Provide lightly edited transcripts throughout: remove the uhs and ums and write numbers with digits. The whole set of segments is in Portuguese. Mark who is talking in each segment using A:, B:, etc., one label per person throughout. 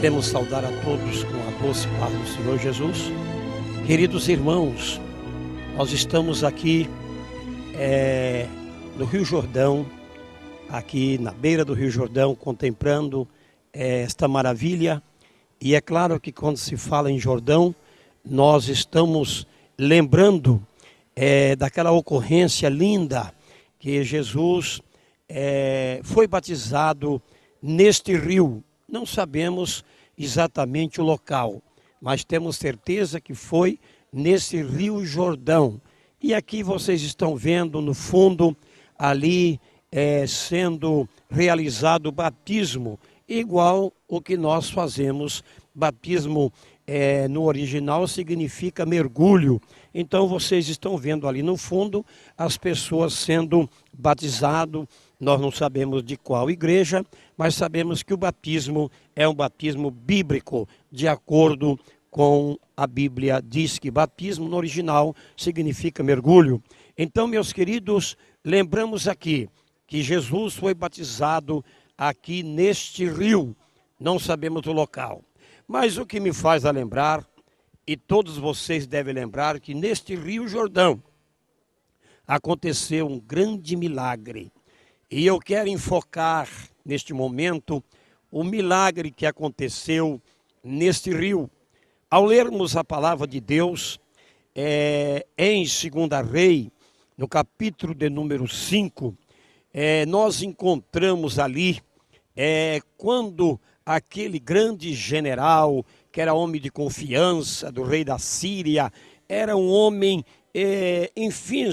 A: Queremos saudar a todos com a doce paz do Senhor Jesus. Queridos irmãos, nós estamos aqui no Rio Jordão, aqui na beira do Rio Jordão, contemplando esta maravilha. E é claro que quando se fala em Jordão, nós estamos lembrando daquela ocorrência linda que Jesus foi batizado neste rio. Não sabemos exatamente o local, mas temos certeza que foi nesse Rio Jordão. E aqui vocês estão vendo no fundo, ali sendo realizado o batismo, igual o que nós fazemos. Batismo no original significa mergulho. Então vocês estão vendo ali no fundo as pessoas sendo batizadas. Nós não sabemos de qual igreja, mas sabemos que o batismo é um batismo bíblico, de acordo com a Bíblia diz que batismo no original significa mergulho. Então, meus queridos, lembramos aqui que Jesus foi batizado aqui neste rio. Não sabemos o local. Mas o que me faz lembrar, e todos vocês devem lembrar, que neste Rio Jordão aconteceu um grande milagre. E eu quero enfocar neste momento o milagre que aconteceu neste rio. Ao lermos a palavra de Deus em 2 Reis, no capítulo de número 5, nós encontramos ali quando aquele grande general, que era homem de confiança do rei da Síria, era um homem, enfim,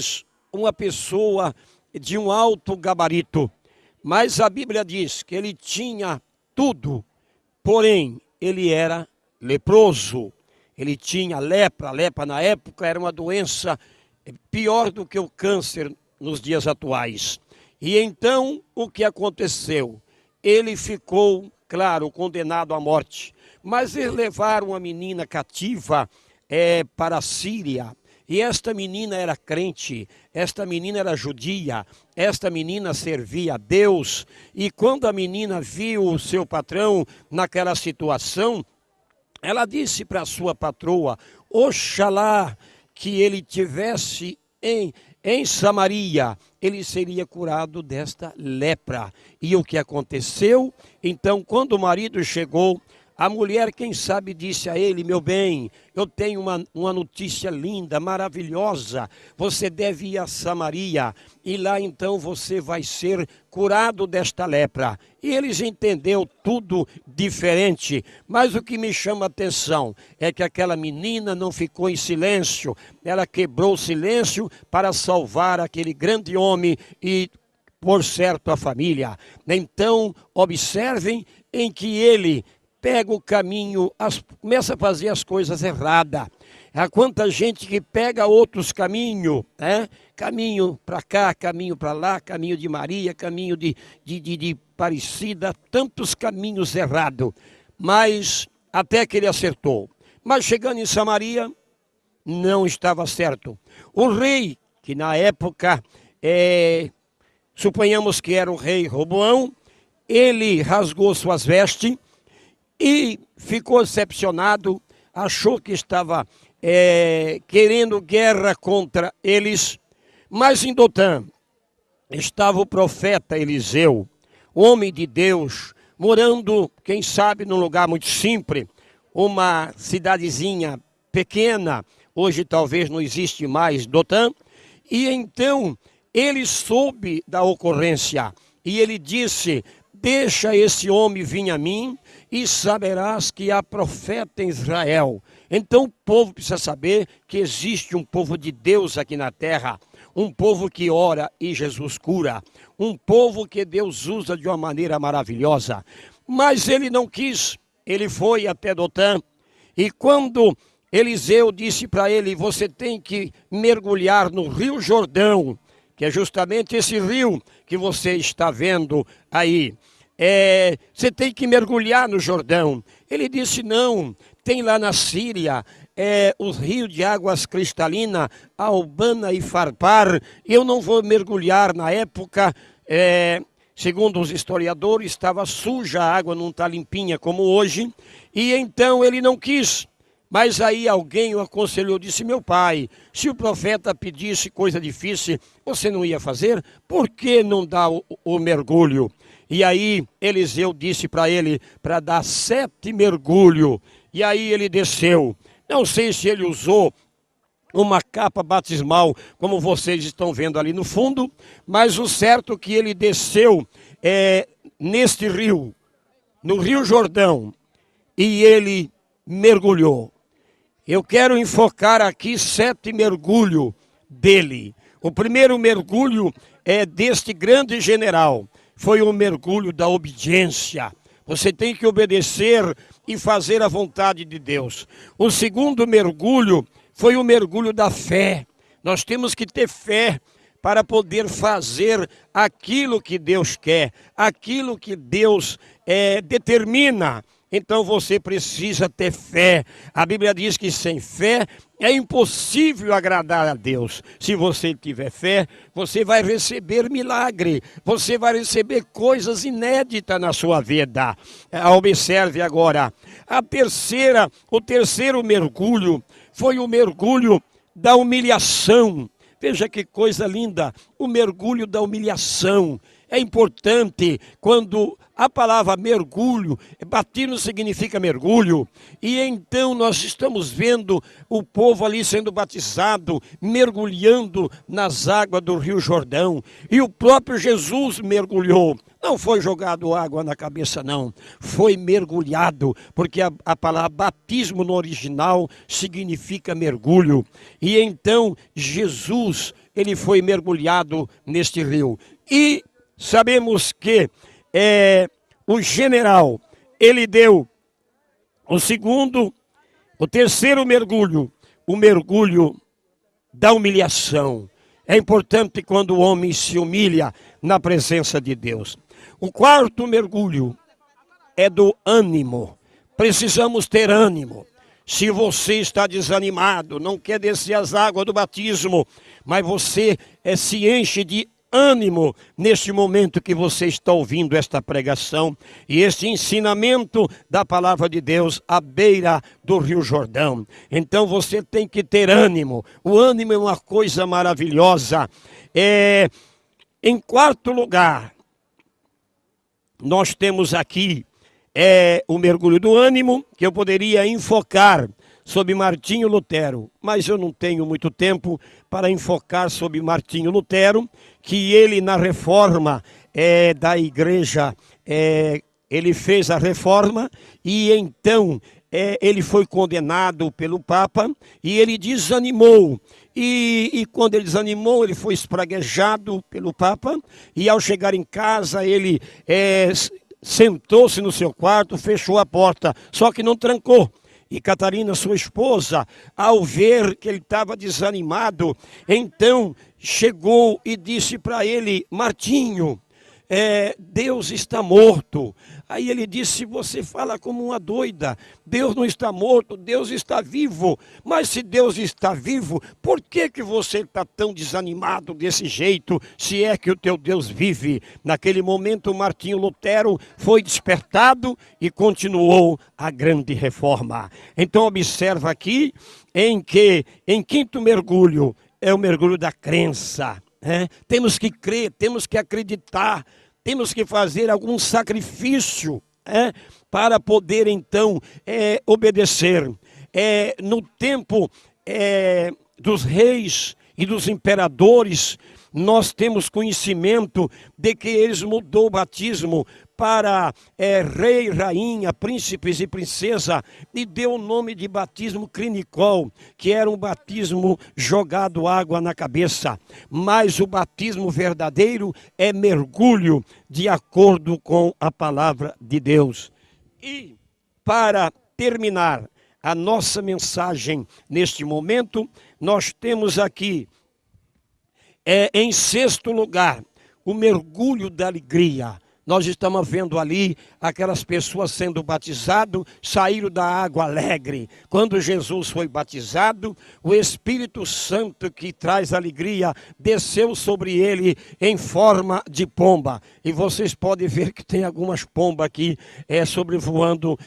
A: uma pessoa de um alto gabarito. Mas a Bíblia diz que ele tinha tudo, porém ele era leproso. Ele tinha lepra. A lepra na época era uma doença pior do que o câncer nos dias atuais. E então o que aconteceu? Ele ficou, claro, condenado à morte. Mas eles levaram uma menina cativa para a Síria. E esta menina era crente, esta menina era judia, esta menina servia a Deus. E quando a menina viu o seu patrão naquela situação, ela disse para a sua patroa: oxalá que ele tivesse em Samaria, ele seria curado desta lepra. E o que aconteceu? Então, quando o marido chegou, a mulher, quem sabe, disse a ele: meu bem, eu tenho uma notícia linda, maravilhosa. Você deve ir a Samaria e lá então você vai ser curado desta lepra. E eles entenderam tudo diferente. Mas o que me chama a atenção é que aquela menina não ficou em silêncio. Ela quebrou o silêncio para salvar aquele grande homem e, por certo, a família. Então, observem em que ele pega o caminho, começa a fazer as coisas erradas. Há quanta gente que pega outros caminhos, caminho para cá, caminho para lá, caminho de Maria, caminho de Aparecida, tantos caminhos errados. Mas até que ele acertou. Mas chegando em Samaria, não estava certo. O rei, que na época, suponhamos que era o rei Roboão, ele rasgou suas vestes e ficou decepcionado, achou que estava querendo guerra contra eles. Mas em Dotã estava o profeta Eliseu, homem de Deus, morando, quem sabe, num lugar muito simples, uma cidadezinha pequena, hoje talvez não existe mais Dotã. E então ele soube da ocorrência e ele disse: deixa esse homem vir a mim e saberás que há profeta em Israel. Então o povo precisa saber que existe um povo de Deus aqui na terra, um povo que ora e Jesus cura, um povo que Deus usa de uma maneira maravilhosa. Mas ele não quis, ele foi até Dotã, e quando Eliseu disse para ele: você tem que mergulhar no Rio Jordão, que é justamente esse rio que você está vendo aí. Você tem que mergulhar no Jordão. Ele disse: não, tem lá na Síria os rios de águas cristalinas, Albana e Farpar. Eu não vou mergulhar. Na época Segundo os historiadores, estava suja, a água não está limpinha como hoje, e então ele não quis. Mas aí alguém o aconselhou, disse: meu pai, se o profeta pedisse coisa difícil, você não ia fazer? Por que não dá o mergulho? E aí Eliseu disse para ele para dar 7 mergulhos. E aí ele desceu. Não sei se ele usou uma capa batismal, como vocês estão vendo ali no fundo, mas o certo é que ele desceu neste rio, no Rio Jordão, e ele mergulhou. Eu quero enfocar aqui 7 mergulhos dele. O primeiro mergulho é deste grande general, foi o mergulho da obediência. Você tem que obedecer e fazer a vontade de Deus. O segundo mergulho foi o mergulho da fé. Nós temos que ter fé para poder fazer aquilo que Deus quer, aquilo que Deus determina. Então você precisa ter fé. A Bíblia diz que sem fé é impossível agradar a Deus. Se você tiver fé, você vai receber milagre. Você vai receber coisas inéditas na sua vida. Observe agora. O terceiro mergulho foi o mergulho da humilhação. Veja que coisa linda, o mergulho da humilhação. É importante quando a palavra mergulho, batismo significa mergulho, e então nós estamos vendo o povo ali sendo batizado, mergulhando nas águas do Rio Jordão, e o próprio Jesus mergulhou. Não foi jogado água na cabeça, não. Foi mergulhado, porque a palavra batismo no original significa mergulho. E então Jesus, ele foi mergulhado neste rio. E sabemos que o general, ele deu o terceiro mergulho, o mergulho da humilhação. É importante quando o homem se humilha na presença de Deus. O quarto mergulho é do ânimo. Precisamos ter ânimo. Se você está desanimado, não quer descer as águas do batismo, mas você se enche de ânimo neste momento que você está ouvindo esta pregação e este ensinamento da palavra de Deus à beira do Rio Jordão. Então você tem que ter ânimo. O ânimo é uma coisa maravilhosa. Em quarto lugar, nós temos aqui o mergulho do ânimo, que eu poderia enfocar sobre Martinho Lutero, mas eu não tenho muito tempo para enfocar sobre Martinho Lutero, que ele na reforma da igreja, ele fez a reforma e então ele foi condenado pelo Papa e ele desanimou. E quando ele desanimou, ele foi espraguejado pelo Papa e ao chegar em casa ele sentou-se no seu quarto, fechou a porta, só que não trancou. E Catarina, sua esposa, ao ver que ele estava desanimado, então chegou e disse para ele: Martinho, Deus está morto. Aí ele disse: você fala como uma doida, Deus não está morto, Deus está vivo. Mas se Deus está vivo, por que você está tão desanimado desse jeito, se é que o teu Deus vive? Naquele momento Martinho Lutero foi despertado e continuou a grande reforma. Então observa aqui em quinto mergulho, é o mergulho da crença. Temos que crer, temos que acreditar, temos que fazer algum sacrifício para poder então obedecer. No tempo dos reis e dos imperadores, nós temos conhecimento de que eles mudou o batismo para rei, rainha, príncipes e princesa, e deu o nome de batismo clinicol, que era um batismo jogado água na cabeça. Mas o batismo verdadeiro é mergulho de acordo com a palavra de Deus. E para terminar a nossa mensagem neste momento, nós temos aqui, em sexto lugar, o mergulho da alegria. Nós estamos vendo ali aquelas pessoas sendo batizadas, saíram da água alegre. Quando Jesus foi batizado, o Espírito Santo, que traz alegria, desceu sobre ele em forma de pomba. E vocês podem ver que tem algumas pombas aqui sobrevoando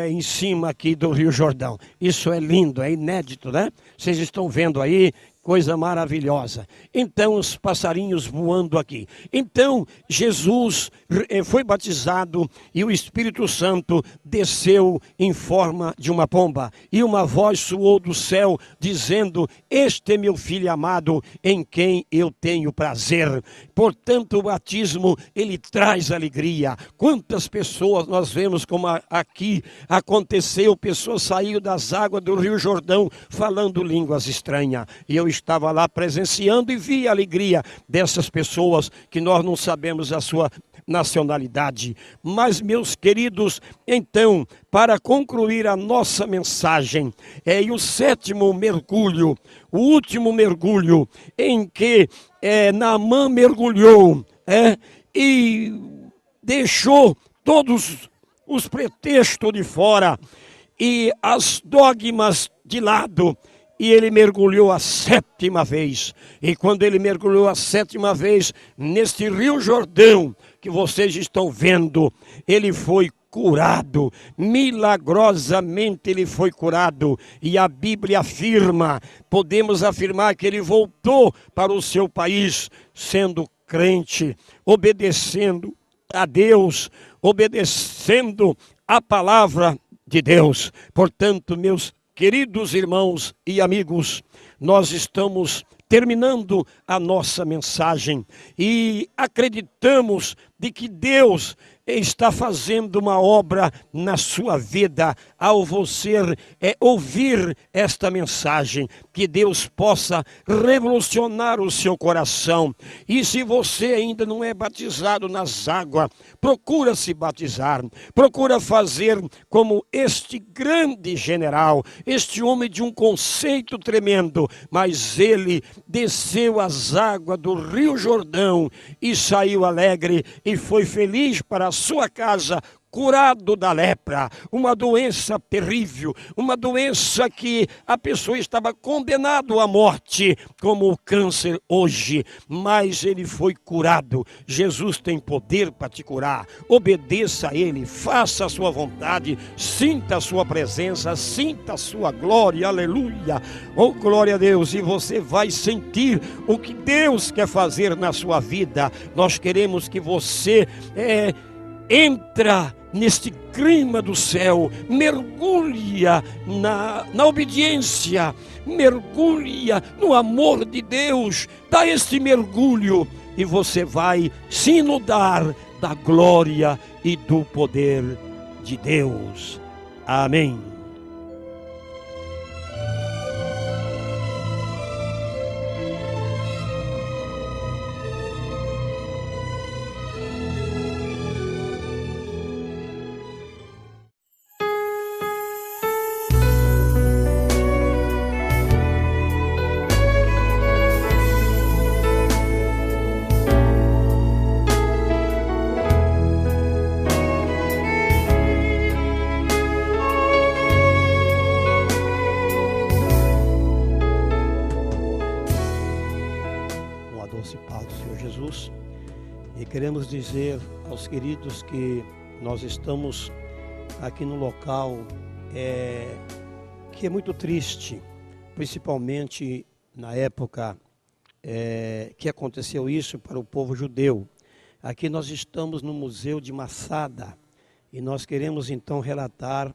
A: em cima aqui do Rio Jordão. Isso é lindo, é inédito, né? Vocês estão vendo aí. Coisa maravilhosa. Então, os passarinhos voando aqui. Então, Jesus foi batizado e o Espírito Santo desceu em forma de uma pomba. E uma voz soou do céu, dizendo: este é meu filho amado, em quem eu tenho prazer. Portanto, o batismo, ele traz alegria. Quantas pessoas nós vemos como aqui aconteceu, pessoas saíram das águas do Rio Jordão falando línguas estranhas. E eu estava lá presenciando e vi a alegria dessas pessoas que nós não sabemos a sua nacionalidade. Mas, meus queridos, então, para concluir a nossa mensagem, e o sétimo mergulho, o último mergulho, em que Naamã mergulhou e deixou todos os pretextos de fora e as dogmas de lado. E ele mergulhou a 7ª vez. E quando ele mergulhou a 7ª vez, neste Rio Jordão, que vocês estão vendo, ele foi curado. Milagrosamente ele foi curado. E a Bíblia afirma, podemos afirmar que ele voltou para o seu país, sendo crente, obedecendo a Deus, obedecendo a palavra de Deus. Portanto, meus queridos irmãos e amigos, nós estamos terminando a nossa mensagem e acreditamos de que Deus está fazendo uma obra na sua vida ao você ouvir esta mensagem, que Deus possa revolucionar o seu coração. E se você ainda não é batizado nas águas, procura se batizar, procura fazer como este grande general, este homem de um conceito tremendo, mas ele desceu as águas do Rio Jordão e saiu alegre e foi feliz para a sua casa, curado da lepra, uma doença terrível, uma doença que a pessoa estava condenada à morte, como o câncer hoje, mas ele foi curado. Jesus tem poder para te curar. Obedeça a ele, faça a sua vontade, sinta a sua presença, sinta a sua glória, aleluia, oh glória a Deus, e você vai sentir o que Deus quer fazer na sua vida. Nós queremos que você entra neste clima do céu, mergulha na obediência, mergulha no amor de Deus, dá este mergulho e você vai se inundar da glória e do poder de Deus. Amém. E queremos dizer aos queridos que nós estamos aqui no local que é muito triste, principalmente na época que aconteceu isso para o povo judeu. Aqui nós estamos no Museu de Masada e nós queremos então relatar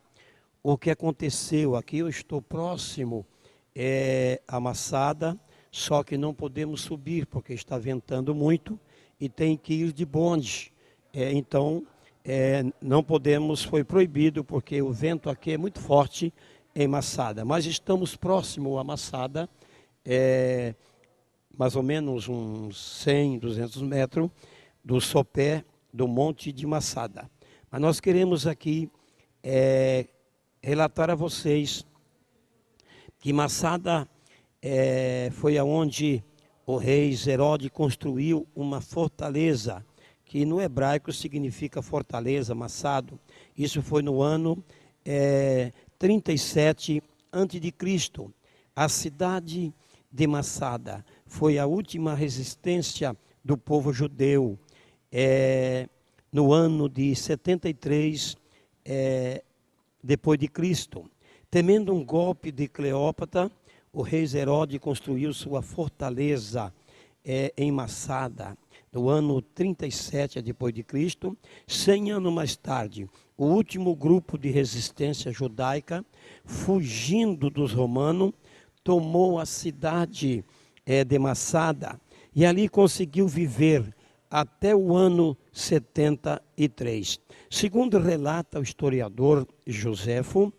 A: o que aconteceu. Aqui eu estou próximo a Masada, só que não podemos subir porque está ventando muito e tem que ir de bonde. Então, não podemos, foi proibido porque o vento aqui é muito forte em Masada. Mas estamos próximo a Masada, mais ou menos uns 100, 200 metros do sopé do Monte de Masada. Mas nós queremos aqui relatar a vocês que Masada foi aonde o rei Herodes construiu uma fortaleza que no hebraico significa fortaleza, Massado. Isso foi no ano 37 a.C. A cidade de Massada foi a última resistência do povo judeu. No ano de 73 depois de Cristo. Temendo um golpe de Cleópatra, o rei Herodes construiu sua fortaleza em Massada, no ano 37 depois de Cristo. 100 anos mais tarde, o último grupo de resistência judaica, fugindo dos romanos, tomou a cidade de Massada e ali conseguiu viver até o ano 73. Segundo relata o historiador Joséfo,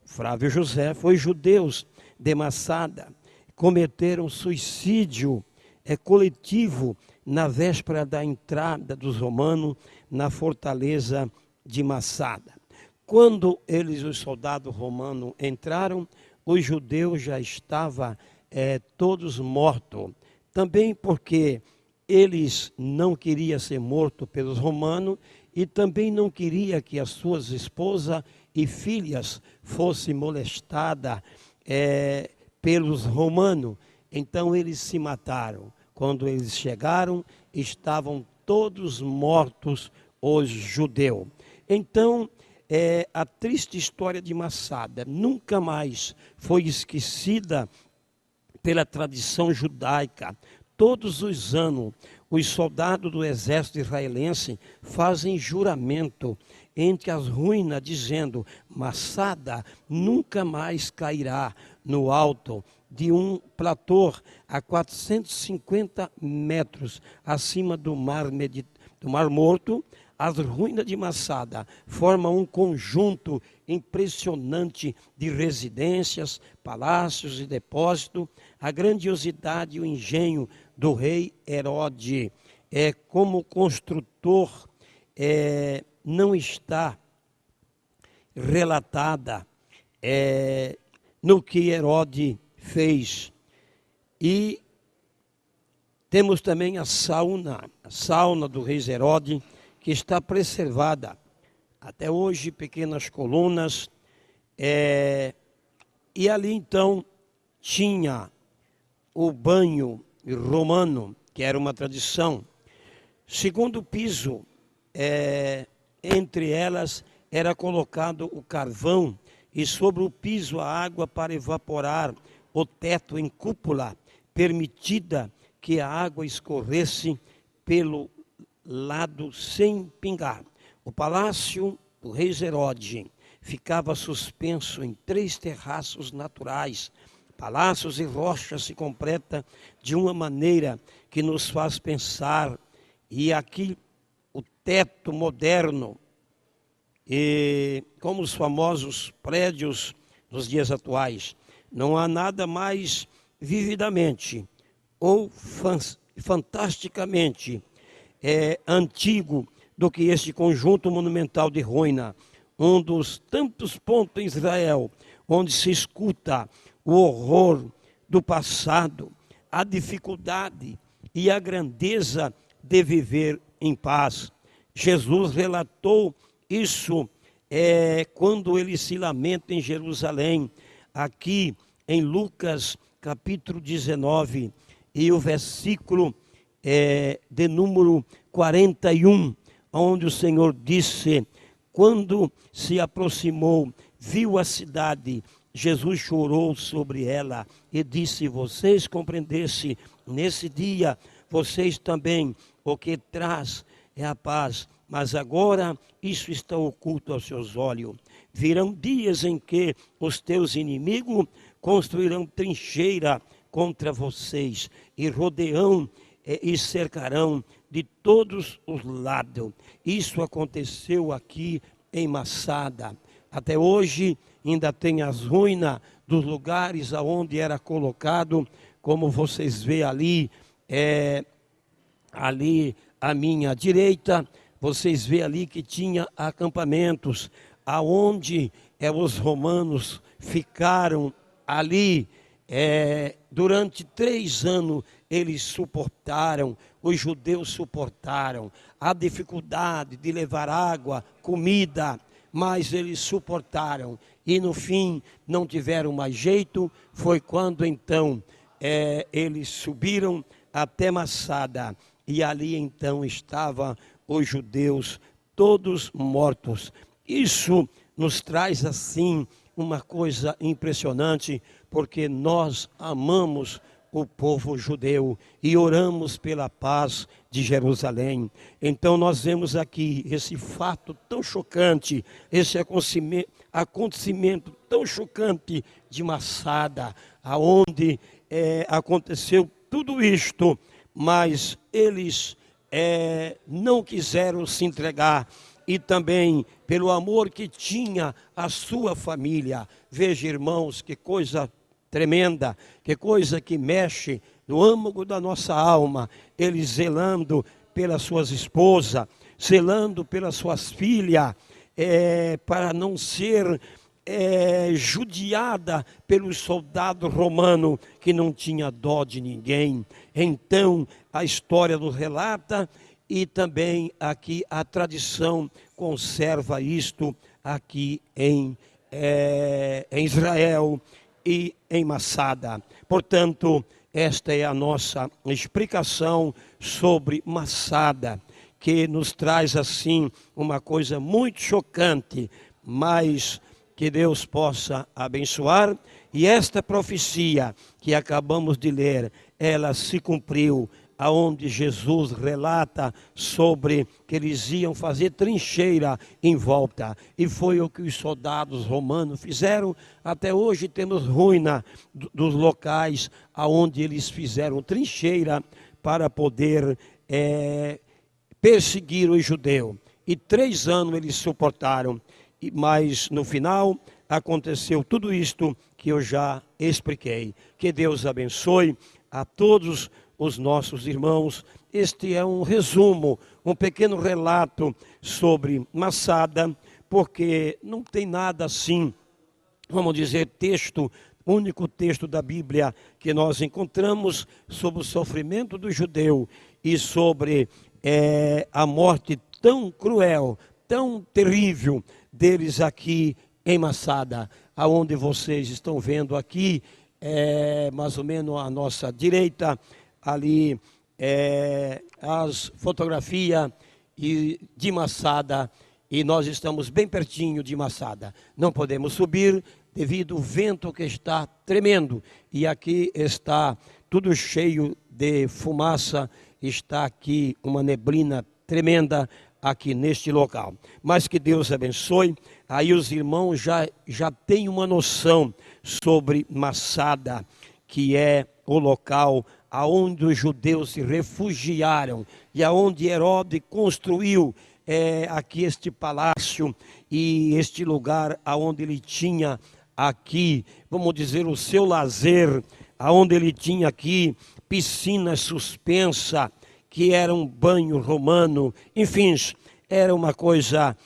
A: Flávio Joséfo, os judeus de Massada cometeram suicídio coletivo na véspera da entrada dos romanos na fortaleza de Massada. Quando os soldados romanos entraram, os judeus já estavam todos mortos. Também porque eles não queriam ser mortos pelos romanos e também não queriam que as suas esposas e filhas fossem molestadas pelos romanos. Então eles se mataram. Quando eles chegaram, estavam todos mortos os judeus. Então, a triste história de Massada nunca mais foi esquecida pela tradição judaica. Todos os anos, os soldados do exército israelense fazem juramento entre as ruínas, dizendo: Massada nunca mais cairá no alto de um platô a 450 metros acima do Mar Morto. As ruínas de Massada formam um conjunto impressionante de residências, palácios e depósitos. A grandiosidade e o engenho do rei Herodes como construtor não está relatada no que Herodes fez. E temos também a sauna do rei Herodes, que está preservada até hoje, pequenas colunas, e ali então tinha o banho romano, que era uma tradição. Segundo piso, entre elas era colocado o carvão e sobre o piso a água para evaporar. O teto em cúpula permitida que a água escorresse pelo lado sem pingar. O palácio do rei Herodes ficava suspenso em 3 terraços naturais. Palácios e rochas se completa de uma maneira que nos faz pensar. E aqui o teto moderno, e como os famosos prédios nos dias atuais, não há nada mais vividamente ou fantasticamente antigo do que este conjunto monumental de ruína, um dos tantos pontos em Israel onde se escuta o horror do passado, a dificuldade e a grandeza de viver em paz. Jesus relatou isso quando ele se lamenta em Jerusalém, aqui em Lucas capítulo 19, e o versículo de número 41, onde o Senhor disse: quando se aproximou, viu a cidade, Jesus chorou sobre ela e disse: vocês compreendessem nesse dia, vocês também, o que traz é a paz, mas agora isso está oculto aos seus olhos. Virão dias em que os teus inimigos construirão trincheira contra vocês e rodearão e cercarão de todos os lados. Isso aconteceu aqui em Massada. Até hoje ainda tem as ruínas dos lugares aonde era colocado, como vocês veem ali, ali à minha direita, vocês veem ali que tinha acampamentos, aonde os romanos ficaram ali durante 3 anos eles suportaram, os judeus suportaram a dificuldade de levar água, comida, mas eles suportaram e no fim não tiveram mais jeito. Foi quando então eles subiram até Massada e ali então estavam os judeus todos mortos. Isso nos traz assim uma coisa impressionante, porque nós amamos o povo judeu e oramos pela paz de Jerusalém. Então nós vemos aqui esse fato tão chocante, esse acontecimento tão chocante de Massada, aonde aconteceu tudo isto, mas eles não quiseram se entregar, e também pelo amor que tinha a sua família. Veja, irmãos, que coisa tremenda, que coisa que mexe no âmago da nossa alma, eles zelando pelas suas esposas, zelando pelas suas filhas, para não ser judiada pelos soldados romanos que não tinha dó de ninguém. Então a história nos relata, e também aqui a tradição conserva isto aqui em Israel e em Massada. Portanto, esta é a nossa explicação sobre Massada, que nos traz assim uma coisa muito chocante, mas que Deus possa abençoar. E esta profecia que acabamos de ler, ela se cumpriu, aonde Jesus relata sobre que eles iam fazer trincheira em volta. E foi o que os soldados romanos fizeram. Até hoje temos ruína dos locais aonde eles fizeram trincheira para poder perseguir os judeus. E 3 anos eles suportaram. Mas no final aconteceu tudo isto que eu já expliquei. Que Deus abençoe a todos os nossos irmãos. Este é um resumo, um pequeno relato sobre Massada, porque não tem nada assim, vamos dizer, único texto da Bíblia que nós encontramos sobre o sofrimento do judeu e sobre a morte tão cruel, tão terrível deles aqui em Massada, aonde vocês estão vendo aqui, mais ou menos à nossa direita, ali as fotografias de Massada, e nós estamos bem pertinho de Massada. Não podemos subir devido ao vento que está tremendo, e aqui está tudo cheio de fumaça, está aqui uma neblina tremenda aqui neste local. Mas que Deus abençoe. Aí os irmãos já têm uma noção sobre Massada, que é o local aonde os judeus se refugiaram e aonde Herodes construiu aqui este palácio e este lugar aonde ele tinha aqui, vamos dizer, o seu lazer, aonde ele tinha aqui piscina suspensa, que era um banho romano. Enfim, era uma coisa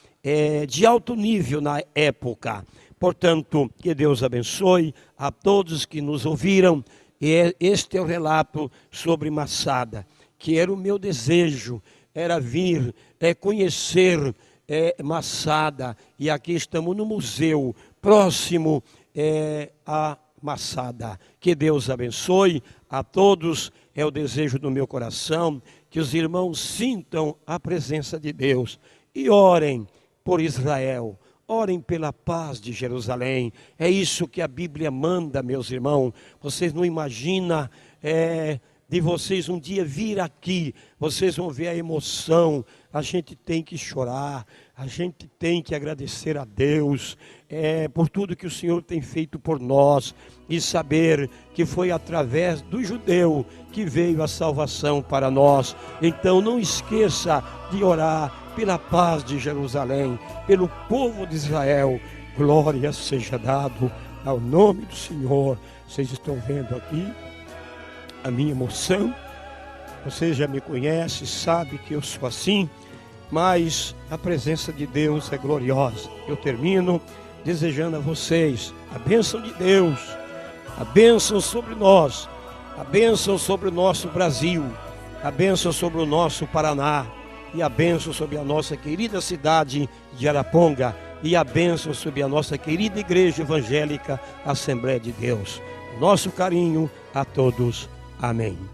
A: de alto nível na época. Portanto, que Deus abençoe a todos que nos ouviram. E este é o relato sobre Massada, que era o meu desejo, era vir, conhecer Massada. E aqui estamos no museu, próximo a Massada. Que Deus abençoe a todos, é o desejo do meu coração, que os irmãos sintam a presença de Deus e orem por Israel. Orem pela paz de Jerusalém. É isso que a Bíblia manda, meus irmãos. Vocês não imaginam de vocês um dia vir aqui. Vocês vão ver a emoção. A gente tem que chorar. A gente tem que agradecer a Deus por tudo que o Senhor tem feito por nós. E saber que foi através do judeu que veio a salvação para nós. Então não esqueça de orar pela paz de Jerusalém, pelo povo de Israel. Glória seja dado ao nome do Senhor. Vocês estão vendo aqui a minha emoção. Você já me conhece, sabe que eu sou assim, mas a presença de Deus é gloriosa. Eu termino desejando a vocês a bênção de Deus, a bênção sobre nós, a bênção sobre o nosso Brasil, a bênção sobre o nosso Paraná, e a bênção sobre a nossa querida cidade de Araponga, e a bênção sobre a nossa querida Igreja Evangélica Assembleia de Deus. Nosso carinho a todos. Amém.